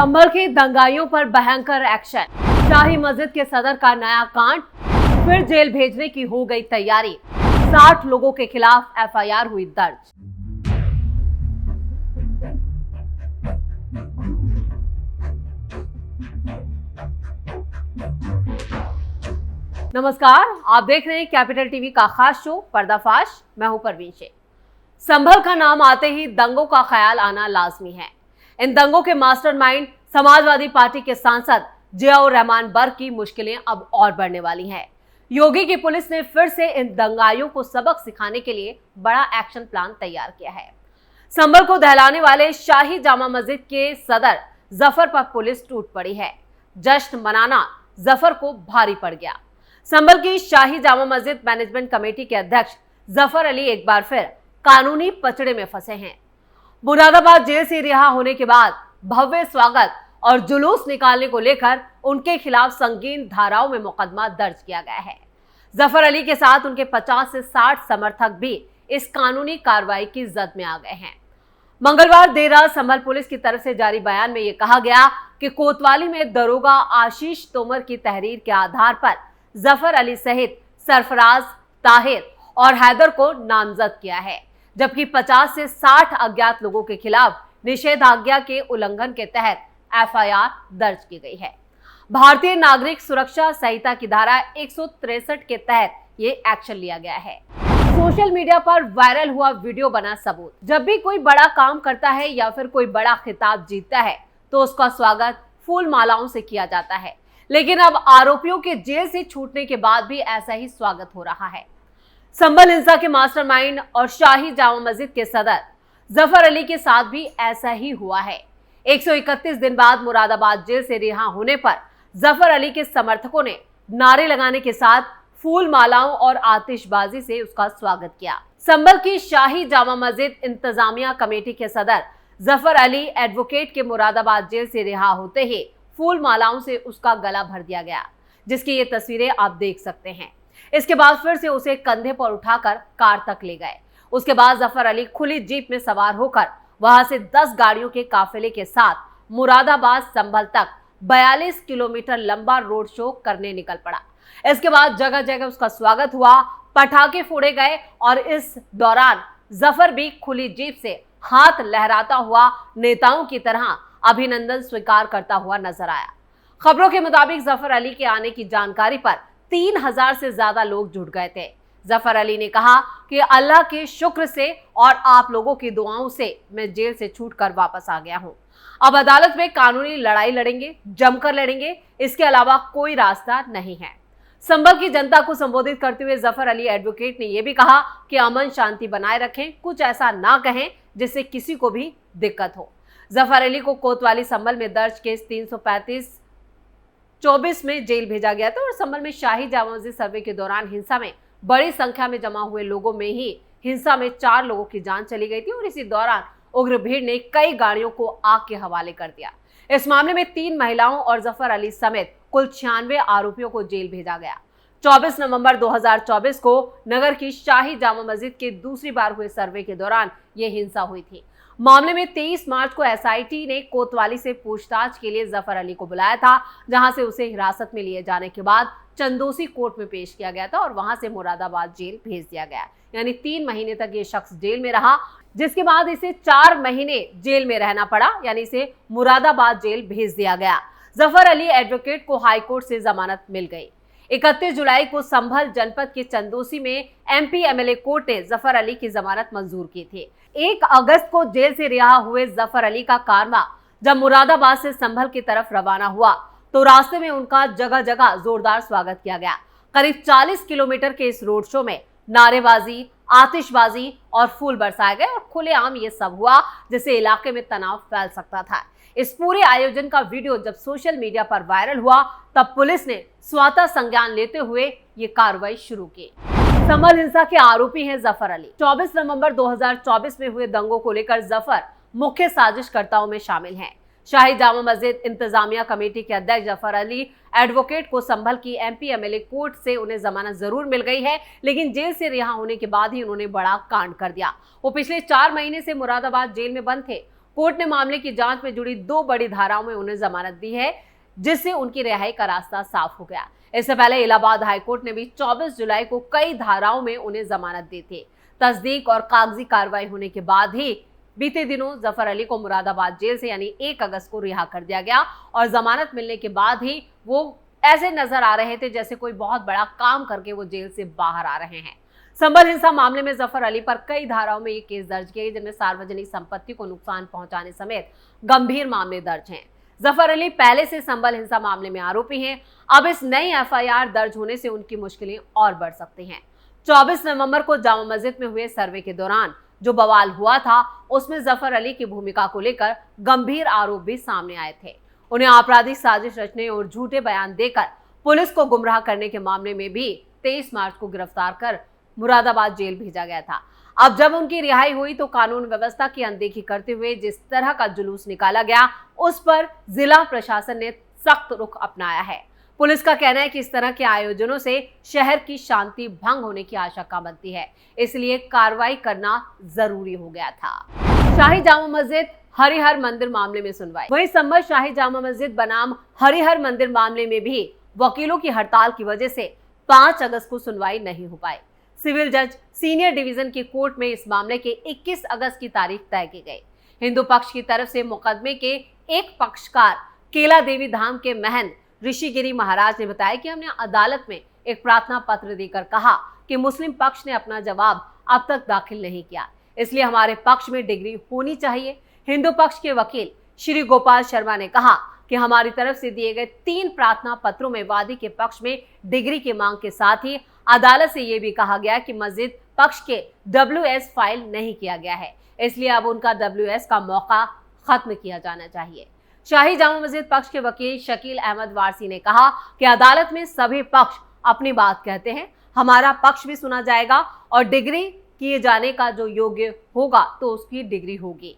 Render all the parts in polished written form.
संभल के दंगाइयों पर भयंकर एक्शन। शाही मस्जिद के सदर का नया कांड, फिर जेल भेजने की हो गई तैयारी। 60 लोगों के खिलाफ एफआईआर हुई दर्ज। नमस्कार, आप देख रहे हैं कैपिटल टीवी का खास शो पर्दाफाश। मैं हूं परवीन शेख। संभल का नाम आते ही दंगों का ख्याल आना लाजमी है। इन दंगों के मास्टरमाइंड समाजवादी पार्टी के सांसद जियाउर रहमान बर्क की मुश्किलें अब और बढ़ने वाली हैं। योगी की पुलिस ने फिर से इन दंगाइयों को सबक सिखाने के लिए बड़ा एक्शन प्लान तैयार किया है। संभल को दहलाने वाले शाही जामा मस्जिद के सदर जफर पर पुलिस टूट पड़ी है। जश्न मनाना जफर को भारी पड़ गया। संभल की शाही जामा मस्जिद मैनेजमेंट कमेटी के अध्यक्ष जफर अली एक बार फिर कानूनी पचड़े में फंसे हैं। मुरादाबाद जेल से रिहा होने के बाद भव्य स्वागत और जुलूस निकालने को लेकर उनके खिलाफ संगीन धाराओं में मुकदमा दर्ज किया गया है। जफर अली के साथ उनके 50 से 60 समर्थक भी इस कानूनी कार्रवाई की जद में आ गए हैं। मंगलवार देर रात संभल पुलिस की तरफ से जारी बयान में यह कहा गया कि कोतवाली में दरोगा आशीष तोमर की तहरीर के आधार पर जफर अली सहित सरफराज, ताहिर और हैदर को नामजद किया है, जबकि 50 से 60 अज्ञात लोगों के खिलाफ निषेधाज्ञा के उल्लंघन के तहत एफआईआर दर्ज की गई है। भारतीय नागरिक सुरक्षा संहिता की धारा 163 के तहत ये एक्शन लिया गया है। सोशल मीडिया पर वायरल हुआ वीडियो बना सबूत। जब भी कोई बड़ा काम करता है या फिर कोई बड़ा खिताब जीतता है तो उसका स्वागत फूल मालाओं से किया जाता है, लेकिन अब आरोपियों के जेल से छूटने के बाद भी ऐसा ही स्वागत हो रहा है। संभल हिंसा के मास्टरमाइंड और शाही जामा मस्जिद के सदर जफर अली के साथ भी ऐसा ही हुआ है। 131 दिन बाद मुरादाबाद जेल से रिहा होने पर जफर अली के समर्थकों ने नारे लगाने के साथ फूल मालाओं और आतिशबाजी से उसका स्वागत किया। संभल की शाही जामा मस्जिद इंतजामिया कमेटी के सदर जफर अली एडवोकेट के मुरादाबाद जेल से रिहा होते ही फूल मालाओं से उसका गला भर दिया गया, जिसकी ये तस्वीरें आप देख सकते हैं। इसके बाद फिर से उसे कंधे पर उठाकर कार तक ले गए। उसके बाद जफर अली खुली जीप में सवार होकर वहां से 10 गाड़ियों के काफिले के साथ मुरादाबाद संभल तक 42 किलोमीटर लंबा रोड शो करने निकल पड़ा। इसके बाद जगह जगह उसका स्वागत हुआ, पटाखे फोड़े गए और इस दौरान जफर भी खुली जीप से हाथ लहराता हुआ नेताओं की तरह अभिनंदन स्वीकार करता हुआ नजर आया। खबरों के मुताबिक जफर अली के आने की जानकारी पर 3000 से ज्यादा लोग जुट गए थे। जफर अली ने कहा कि अल्लाह के शुक्र से और आप लोगों की दुआओं से मैं जेल से छूटकर वापस आ गया हूं। अब अदालत में कानूनी लड़ाई लड़ेंगे, जमकर लड़ेंगे, इसके अलावा कोई रास्ता नहीं है। संभल की जनता को संबोधित करते हुए जफर अली एडवोकेट ने यह भी कहा कि अमन शांति बनाए रखें, कुछ ऐसा ना कहें जिससे किसी को भी दिक्कत हो। जफर अली को कोतवाली संभल में दर्ज केस 335-24 में जेल भेजा गया था और संभल में शाही जामा मस्जिद सर्वे के दौरान हिंसा में बड़ी संख्या में जमा हुए लोगों में ही हिंसा में 4 लोगों की जान चली गई थी और इसी दौरान उग्र भीड़ ने कई गाड़ियों को आग के हवाले कर दिया। इस मामले में 3 महिलाओं और जफर अली समेत कुल 96 आरोपियों को जेल भेजा गया। 24 नवंबर 2024 को नगर की शाही जामा मस्जिद के दूसरी बार हुए सर्वे के दौरान यह हिंसा हुई थी। मामले में 23 मार्च को एसआईटी ने कोतवाली से पूछताछ के लिए जफर अली को बुलाया था, जहां से उसे हिरासत में लिए जाने के बाद चंदोसी कोर्ट में पेश किया गया था और वहां से मुरादाबाद जेल भेज दिया गया। यानी 3 महीने तक ये शख्स जेल में रहा, जिसके बाद इसे 4 महीने जेल में रहना पड़ा, यानी इसे मुरादाबाद जेल भेज दिया गया। जफर अली एडवोकेट को हाईकोर्ट से जमानत मिल गई। 31 जुलाई को संभल जनपद के चंदोसी में एमपी एमएलए कोर्ट ने जफर अली की जमानत मंजूर की थी। 1 अगस्त को जेल से रिहा हुए जफर अली का कारवां जब मुरादाबाद से संभल की तरफ रवाना हुआ तो रास्ते में उनका जगह जगह जोरदार स्वागत किया गया। करीब 40 किलोमीटर के इस रोड शो में नारेबाजी, आतिशबाजी और फूल बरसाए गए और खुलेआम ये सब हुआ, जिससे इलाके में तनाव फैल सकता था। इस पूरे आयोजन का वीडियो जब सोशल मीडिया पर वायरल हुआ तब पुलिस ने स्वतः संज्ञान लेते हुए ये कार्रवाई शुरू की। संभल हिंसा के आरोपी हैं जफर अली। 24 नवंबर 2024 में हुए दंगों को लेकर जफर मुख्य साजिशकर्ताओं में शामिल हैं। शाही जामा मस्जिद इंतजामिया कमेटी के अध्यक्ष जफर अली एडवोकेट को संभल की एमपी एमएलए कोर्ट से उन्हें जमानत जरूर मिल गई है, लेकिन जेल से रिहा होने के बाद ही उन्होंने बड़ा कांड कर दिया। वो पिछले 4 महीने से मुरादाबाद जेल में बंद थे। कोर्ट ने मामले की जांच में जुड़ी 2 बड़ी धाराओं में उन्हें जमानत दी है, जिससे उनकी रिहाई का रास्ता साफ हो गया। इससे पहले इलाहाबाद हाईकोर्ट ने भी 24 जुलाई को कई धाराओं में उन्हें जमानत दी थी। तस्दीक और कागजी कार्रवाई होने के बाद ही बीते दिनों जफर अली को मुरादाबाद जेल से यानी 1 अगस्त को रिहा कर दिया गया और जमानत मिलने के बाद ही वो ऐसे नजर आ रहे थे जैसे कोई बहुत बड़ा काम करके वो जेल से बाहर आ रहे हैं। संभल हिंसा मामले में जफर अली पर कई धाराओं में ये केस दर्ज किए, जिनमें सार्वजनिक संपत्ति को नुकसान पहुंचाने समेत गंभीर मामले दर्ज हैं। जफर अली पहले से संभल हिंसा मामले में आरोपी हैं। अब इस नई एफआईआर दर्ज होने से उनकी मुश्किलें और बढ़ सकती हैं। 24 नवंबर को जामा मस्जिद में हुए सर्वे के दौरान जो बवाल हुआ था, उसमें जफर अली की भूमिका को लेकर गंभीर आरोप भी सामने आए थे। उन्हें आपराधिक साजिश रचने और झूठे बयान देकर पुलिस को गुमराह करने के मामले में भी 23 मार्च को गिरफ्तार कर मुरादाबाद जेल भेजा गया था। अब जब उनकी रिहाई हुई तो कानून व्यवस्था की अनदेखी करते हुए जिस तरह का जुलूस निकाला गया, उस पर जिला प्रशासन ने सख्त रुख अपनाया है। पुलिस का कहना है कि इस तरह के आयोजनों से शहर की शांति भंग होने की आशंका बनती है, इसलिए कार्रवाई करना जरूरी हो गया था। शाही जामा मस्जिद हरिहर मंदिर मामले में सुनवाई। वहीं संभल शाही जामा मस्जिद बनाम हरिहर मंदिर मामले में भी वकीलों की हड़ताल की वजह से 5 अगस्त को सुनवाई नहीं हो पाई। सिविल जज सीनियर डिवीजन की कोर्ट में इस मामले के 21 अगस्त की तारीख तय की गई। हिंदू पक्ष की तरफ से मुकदमे के एक पक्षकार केला देवी धाम के महंत ऋषिगिरी महाराज ने बताया कि हमने अदालत में एक प्रार्थना पत्र देकर कहा कि मुस्लिम पक्ष ने अपना जवाब अब तक दाखिल नहीं किया, इसलिए हमारे पक्ष में डिग्री होनी चाहिए। हिंदू पक्ष के वकील श्री गोपाल शर्मा ने कहा कि हमारी तरफ से दिए गए 3 प्रार्थना पत्रों में वादी के पक्ष में डिग्री की मांग के साथ ही अदालत से यह भी कहा गया कि मस्जिद पक्ष के WS फाइल नहीं किया गया है, इसलिए अब उनका WS का मौका खत्म किया जाना चाहिए। शाही जामा मस्जिद पक्ष के वकील शकील अहमद वारसी ने कहा कि अदालत में सभी पक्ष अपनी बात कहते हैं, हमारा पक्ष भी सुना जाएगा और डिग्री किए जाने का जो योग्य होगा तो उसकी डिग्री होगी।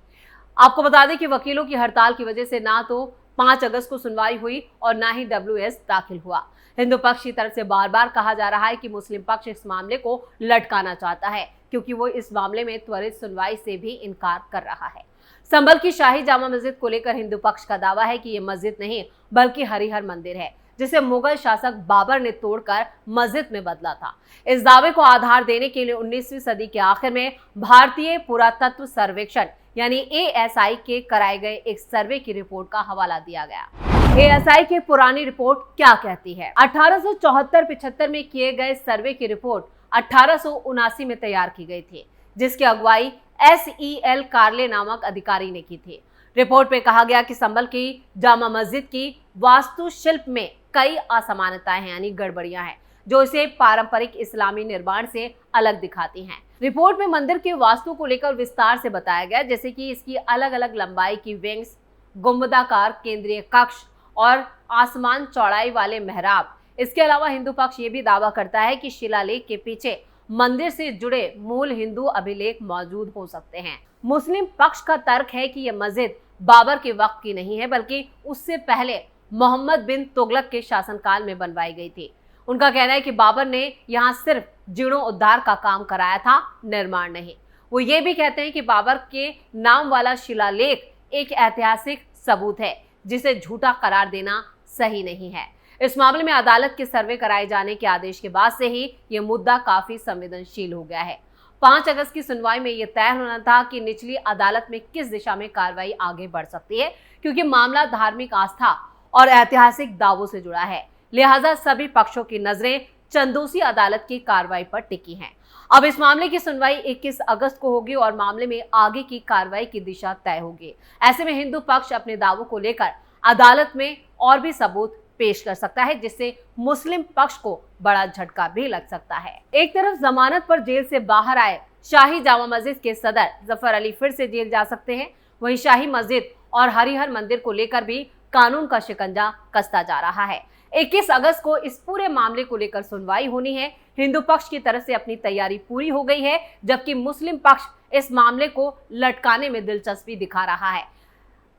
आपको बता दें कि वकीलों की हड़ताल की वजह से ना तो 5 अगस्त को सुनवाई हुई और ना ही WS दाखिल हुआ। हिंदू पक्ष की तरफ से बार बार कहा जा रहा है कि मुस्लिम पक्ष इस मामले को लटकाना चाहता है, क्योंकि वो इस मामले में त्वरित सुनवाई से भी इनकार कर रहा है। संभल की शाही जामा मस्जिद को लेकर हिंदू पक्ष का दावा है कि ये मस्जिद नहीं बल्कि हरिहर मंदिर है, जिसे मुगल शासक बाबर ने तोड़कर मस्जिद में बदला था। इस दावे को आधार देने के लिए 19वीं सदी के आखिर में भारतीय पुरातत्व सर्वेक्षण यानी ASI के कराए गए एक सर्वे की रिपोर्ट का हवाला दिया गया। ASI की पुरानी रिपोर्ट क्या कहती है? 1874-75 में किए गए सर्वे की रिपोर्ट 1879 में तैयार की गई थी, जिसकी अगुवाई SEL कार्ले नामक अधिकारी ने की थी। रिपोर्ट में कहा गया कि संभल की जामा मस्जिद की वास्तुशिल्प में कई असमानताएं हैं यानी गड़बड़ियां हैं, जो इसे पारंपरिक इस्लामी निर्माण से अलग दिखाती हैं। रिपोर्ट में मंदिर के वास्तु को लेकर विस्तार से बताया गया, जैसे कि इसकी अलग अलग लंबाई की विंग्स, गुंबदाकार केंद्रीय कक्ष और आसमान चौड़ाई वाले मेहराब। इसके अलावा हिंदू पक्ष ये भी दावा करता है कि शिलालेख के पीछे मंदिर से जुड़े मूल हिंदू अभिलेख मौजूद हो सकते हैं। मुस्लिम पक्ष का तर्क है कि यह मस्जिद बाबर के वक्त की नहीं है, बल्कि उससे पहले मोहम्मद बिन तुगलक के शासनकाल में बनवाई गई थी। उनका कहना है कि बाबर ने यहाँ सिर्फ जीर्णोद्धार का काम कराया था, निर्माण नहीं। वो ये भी कहते हैं कि बाबर के नाम वाला शिलालेख एक ऐतिहासिक सबूत है, जिसे झूठा करार देना सही नहीं है। इस मामले में अदालत के सर्वे कराए जाने के आदेश के बाद से ही ये मुद्दा काफी संवेदनशील हो गया है। 5 अगस्त की सुनवाई में यह तय होना था कि निचली अदालत में किस दिशा में कार्रवाई आगे बढ़ सकती है, क्योंकि मामला धार्मिक आस्था और ऐतिहासिक दावों से जुड़ा है। लिहाजा सभी पक्षों की नजरें चंदोसी अदालत की कार्रवाई पर टिकी हैं। अब इस मामले की सुनवाई 21 अगस्त को होगी और मामले में आगे की कार्रवाई की दिशा तय होगी। ऐसे में हिंदू पक्ष अपने दावों को लेकर अदालत में और भी सबूत पेश कर सकता है, जिससे मुस्लिम पक्ष को बड़ा झटका भी लग सकता है। एक तरफ जमानत पर जेल से बाहर आए शाही जामा मस्जिद के सदर जफर अली फिर से जेल जा सकते हैं, वहीं शाही मस्जिद और हरिहर मंदिर को लेकर भी कानून का शिकंजा कसता जा रहा है। 21 अगस्त को इस पूरे मामले को लेकर सुनवाई होनी है। हिंदू पक्ष की तरफ से अपनी तैयारी पूरी हो गई है, जबकि मुस्लिम पक्ष इस मामले को लटकाने में दिलचस्पी दिखा रहा है।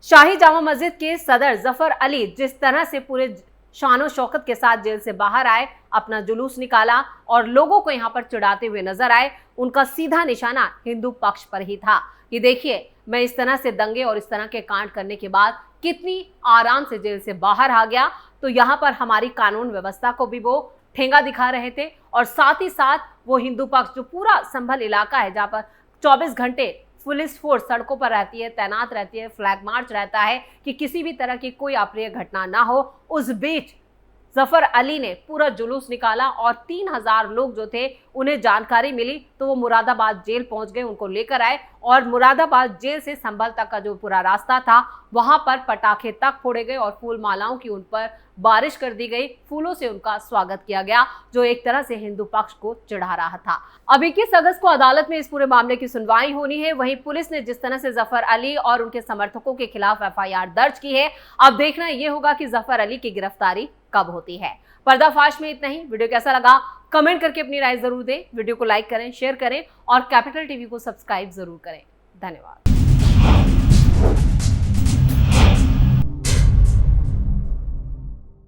शाही जामा मस्जिद के सदर जफर अली जिस तरह से पूरे शानो शौकत के साथ जेल से बाहर आए, अपना जुलूस निकाला और लोगों को यहाँ पर चिढ़ाते हुए नजर आए, उनका सीधा निशाना हिंदू पक्ष पर ही था। ये देखिए, मैं इस तरह से दंगे और इस तरह के कांड करने के बाद कितनी आराम से जेल से बाहर आ गया। तो यहाँ पर हमारी कानून व्यवस्था को भी वो ठेंगा दिखा रहे थे और साथ ही साथ वो हिंदू पक्ष, जो पूरा संभल इलाका है जहाँ पर 24 घंटे पुलिस फोर्स सड़कों पर रहती है, तैनात रहती है, फ्लैग मार्च रहता है कि किसी भी तरह की कोई अप्रिय घटना ना हो, उस बीच जफर अली ने पूरा जुलूस निकाला और 3000 लोग जो थे उन्हें जानकारी मिली तो वो मुरादाबाद जेल पहुंच गए, उनको लेकर आए और मुरादाबाद जेल से संभल तक का जो पूरा रास्ता था वहां पर पटाखे तक फोड़े गए और फूल मालाओं की उन पर बारिश कर दी गई, फूलों से उनका स्वागत किया गया, जो एक तरह से हिंदू पक्ष को चिढ़ा रहा था। अब 21 अगस्त को अदालत में इस पूरे मामले की सुनवाई होनी है। वहीं पुलिस ने जिस तरह से जफर अली और उनके समर्थकों के खिलाफ FIR दर्ज की है, अब देखना यह होगा कि जफर अली की गिरफ्तारी कब होती है। पर्दाफाश में इतना ही। वीडियो कैसा लगा कमेंट करके अपनी राय जरूर दें। वीडियो को लाइक करें, शेयर करें और कैपिटल टीवी को सब्सक्राइब जरूर करें। धन्यवाद।